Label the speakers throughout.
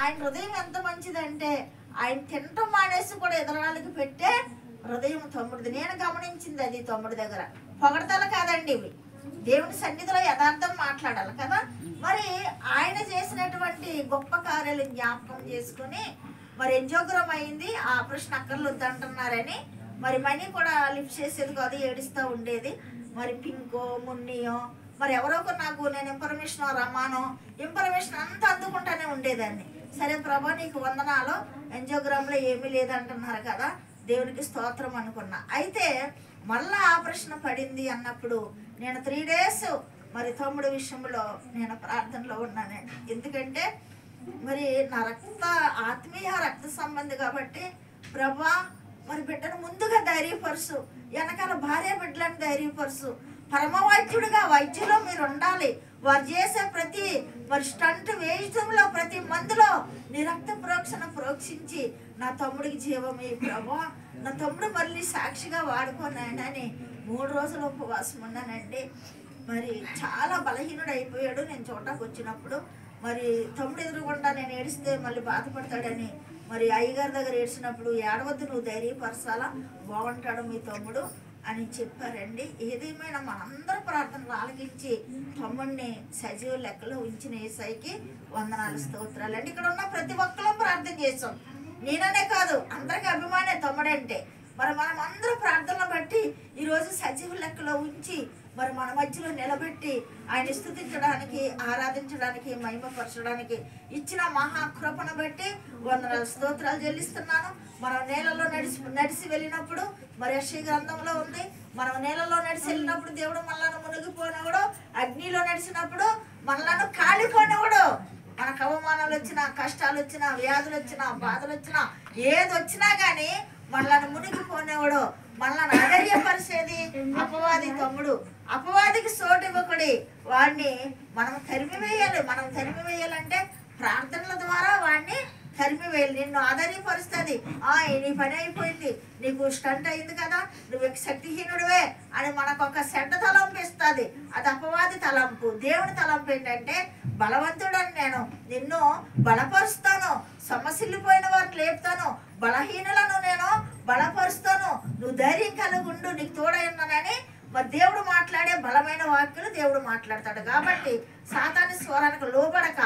Speaker 1: ఆయన హృదయం ఎంత మంచిదంటే ఆయన తినటం మానేసి కూడా ఎదురాళ్ళకి పెట్టే హృదయం తమ్ముడిది. నేను గమనించింది అది తమ్ముడి దగ్గర. పొగడతలు కాదండి ఇవి, దేవుని సన్నిధిలో యథార్థం మాట్లాడాలి కదా. మరి ఆయన చేసినటువంటి గొప్ప కార్యాలు జ్ఞాపకం చేసుకుని మరి ఎంజోగ్రం అయింది, ఆపరేషన్ అక్కర్లు వద్దంటున్నారని మరి మనీ కూడా లిఫ్ట్ చేసేది కాదు, ఏడుస్తూ ఉండేది. మరి పింకో మున్నియో మరి ఎవరో ఒకరు నాకు నేను ఇన్ఫర్మేషన్ రమ్మానో ఇన్ఫర్మేషన్ అంతా అందుకుంటానే ఉండేదాన్ని. సరే ప్రభా నీకు వందనాలు, ఎంజోగ్రామ్లో ఏమీ లేదంటున్నారు కదా, దేవునికి స్తోత్రం అనుకున్నా. అయితే మళ్ళా ఆపరేషన్ పడింది అన్నప్పుడు నేను 3 days మరి తమ్ముడు విషయంలో నేను ప్రార్థనలో ఉన్నానండి. ఎందుకంటే మరి నా ఆత్మీయ రక్త సంబంధి కాబట్టి ప్రభా మరి బిడ్డను ముందుగా ధైర్యపరుసు, వెనకాల భార్య బిడ్డలను ధైర్యపరుసు, పరమవైద్యుడిగా వైద్యులో మీరు ఉండాలి. వారు చేసే ప్రతి మరి స్టంట్ వేయటంలో ప్రతి మందులో నీ రక్త ప్రోక్షణ ప్రోక్షించి నా తమ్ముడికి జీవమే ప్రభా, నా తమ్ముడు మళ్ళీ సాక్షిగా వాడుకోనాయనని 3 రోజులు ఉపవాసం ఉన్నానండి. మరి చాలా బలహీనుడు అయిపోయాడు. నేను చూడటానికి వచ్చినప్పుడు మరి తమ్ముడు ఎదురుగుండా నేను ఏడిస్తే మళ్ళీ బాధపడతాడని మరి అయ్యగారి దగ్గర ఏడ్చినప్పుడు ఏడవద్దు, నువ్వు ధైర్యపరచాలా, బాగుంటాడు మీ తమ్ముడు అని చెప్పారండి. ఏదేమైనా మనందరూ ప్రార్థనలు ఆలకించి తమ్ముడిని సజీవ లెక్కలో ఉంచిన యేసయ్యకి వందనాలు స్తోత్రాలు అండి. ఇక్కడ ఉన్న ప్రతి ఒక్కరూ ప్రార్థన చేసాం, నేననే కాదు అందరికీ అభిమానే తమ్ముడంటే. మరి మనం అందరూ ప్రార్థనలు బట్టి ఈరోజు సజీవ లెక్కలో ఉంచి మరి మన మధ్యలో నిలబెట్టి ఆయన స్తుతించడానికి, ఆరాధించడానికి, మహిమపరచడానికి ఇచ్చిన మహాకృపను బట్టి వందనాలు స్తోత్రాలు చెల్లిస్తున్నాను. మనం నేలలో నడిచి వెళ్ళినప్పుడు మరి యెషయా గ్రంథంలో ఉంది, మనం నేలలో నడిచి వెళ్ళినప్పుడు దేవుడు మనలను మునిగిపోయినవాడు, అగ్నిలో నడిచినప్పుడు మనలను కాలిపోయినవాడు. మనకు అవమానాలు వచ్చినా, కష్టాలు వచ్చినా, వ్యాధులు వచ్చినా, బాధలు వచ్చినా, ఏది వచ్చినా కానీ మనలను మునిగిపోయినవాడు, మనల్ని అధైర్యపరిచేది అపవాది తమ్ముడు. అపవాదికి చోటు ఇవ్వకుడి, వాడిని మనం తరిమివేయాలి. మనం తరిమివేయాలంటే ప్రార్థనల ద్వారా వాడిని తరిమివేయాలి. నిన్ను ఆధైర్యపరుస్తుంది, నీ పని అయిపోయింది, నీకు స్టంట్ అయింది కదా, నువ్వు శక్తిహీనుడివే అని మనకు ఒక చెడ్డ తలంపు ఇస్తుంది. అది అపవాది తలంపు. దేవుని తలంపు ఏంటంటే బలవంతుడని నేను నిన్ను బలపరుస్తాను, సమస్యలిపోయిన వారిని లేపుతాను, బలహీనులను నేను బలపరుస్తాను, నువ్వు ధైర్యం కలుగుండు, నీకు తోడైనానని మరి దేవుడు మాట్లాడే బలమైన వాక్యులు దేవుడు మాట్లాడతాడు. కాబట్టి సాతాను స్వరానికి లోబడక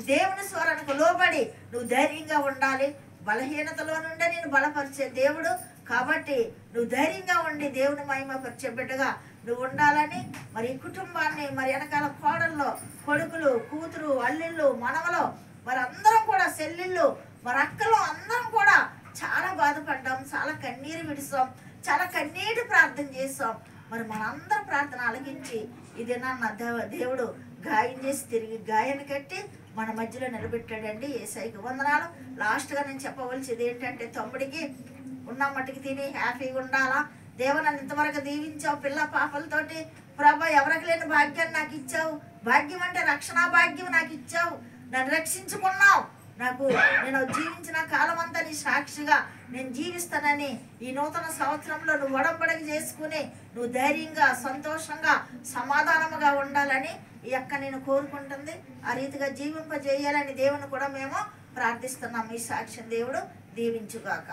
Speaker 1: దేవుని స్వరానికి లోబడి నువ్వు ధైర్యంగా ఉండాలి. బలహీనతలో నుండి నేను బలపరిచే దేవుడు కాబట్టి నువ్వు ధైర్యంగా ఉండి దేవుని మహిమపరిచే బిడ్డగా నువ్వు ఉండాలని మరి ఈ కుటుంబాన్ని మరి వెనకాల కోడల్లో కొడుకులు, కూతురు, అల్లిళ్ళు, మనవలు మరి అందరం కూడా చెల్లిళ్ళు, మరి అక్కలు అందరం కూడా చాలా బాధపడ్డాం, చాలా కన్నీరు విడిసాం, చాలా కన్నీటి ప్రార్థన చేసాం. మరి మనందరం ప్రార్థన అలగించి ఇది నా దేవుడు గాయం చేసి తిరిగి గాయాన్ని కట్టి మన మధ్యలో నిలబెట్టాడండి. యేసయ్యకి వందనాలు. లాస్ట్గా నేను చెప్పవలసింది ఏంటంటే తమ్ముడికి ఉన్న మట్టికి తిని హ్యాపీగా ఉండాలా. దేవ నన్ను ఇంతవరకు దీవించావు, పిల్ల పాపలతోటి ప్రభా ఎవరికి లేని భాగ్యాన్ని నాకు ఇచ్చావు. భాగ్యం అంటే రక్షణ భాగ్యం నాకు ఇచ్చావు, నన్ను రక్షించుకున్నావు. నేను జీవించిన కాలం అంతా నీ సాక్షిగా నేను జీవిస్తానని ఈ నూతన సంవత్సరంలో నువ్వు ఒడంబడిక చేసుకుని నువ్వు ధైర్యంగా, సంతోషంగా, సమాధానముగా ఉండాలని ఈ అక్క నేను కోరుకుంటుంది. ఆ రీతిగా జీవింపజేయాలని దేవుని కూడా మేము ప్రార్థిస్తున్నాం. ఈ సాక్ష్యం దేవుడు దీవించుగాక.